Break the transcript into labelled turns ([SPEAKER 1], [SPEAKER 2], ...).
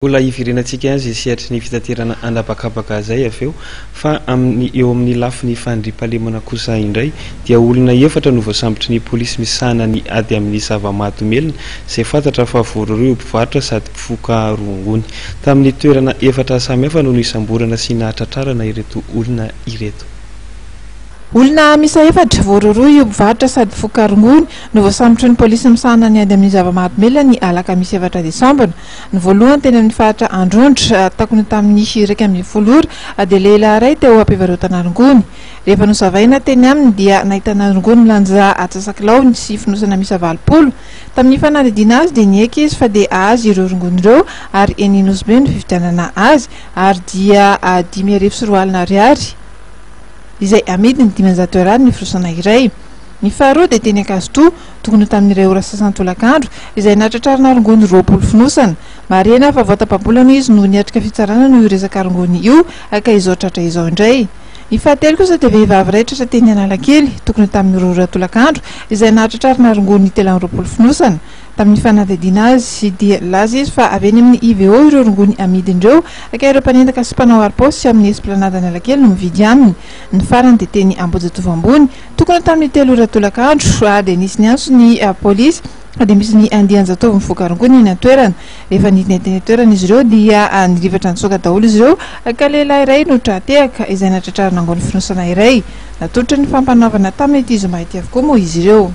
[SPEAKER 1] Ola ivirenantsika azy sihatry ny fitaterana anapakapaka zay aveo fa eo amin'ny lafiny fandriampahalemana kosa indray dia olona efatra no voasambotry ny polisy misana ny ady amin'ny zava-mahadomelina izay fantatra fa voaroa mpivarotra sady mpifoka rongony. Tamin'ny toerana efatra samihafa no isamborana sy nahatratrarana ireto olona ireto.
[SPEAKER 2] Olona misa efatra voaroa io mpivarotra sady mpifoka rongony no voasambotry ny polisy misana ny ady amin'ny zava-mahadomelina ny alakamisy 7 Desambra. Ny voalohany teny amin'ny faritra Androndra takony tamin'ny 1:10 dia lehilahy iray teo ampivarotana rongony. Rehefa nosavaina teny aminy dia nahitana rongony milanja atsasakilao sy fonosana misa 20. Tamin'ny fanadidina azy dia nieky izy fa dia azy ireo rongony ireo ary eninosy be ny fividianana azy ary dia 5,4 ariary. Izay amidiny 500 ariary ny firosana iray. Ny faharoa dia teny Akazotoa tokony tamin'ireo ora 60 tolakandro izay nahatratrarana rongony 20 fonosana. Marihana fa voatabambolana izy no niatrika fitsarana no resaka rongony io ka izao tratra izao indray. Ny fahatelo kosa dia vehivavy iray tratra teny Analakely tokony tamin'ny ora tolakandro izay nahatratrarana rongony 20 fonosana. Tamin'ny fanadihadiana azy dia laza izy fa avy eny amin'ny IVO ireo rongony amidindreo ka ireo mpanendaka sy mpanao aripôsy amin'ny esplanade Analakely no mividy aminy. Ny farany dia teny Ambojatovo ambony tokony tamin'ny 3 ora tolakandro dia nisy ny antso ny polisy dia misy ny andian-jatova mifoka rongony eny an-toerana. Rehefa nidina teny an-toerana izy ireo dia nirivatra nitsoaka daholo izy ireo ka lehilahy iray no trahatehaka izay nahatratrarana angony finosana iray. Natolotra ny fampanaovana tamin'ity izy mahity avokoa moa izy ireo.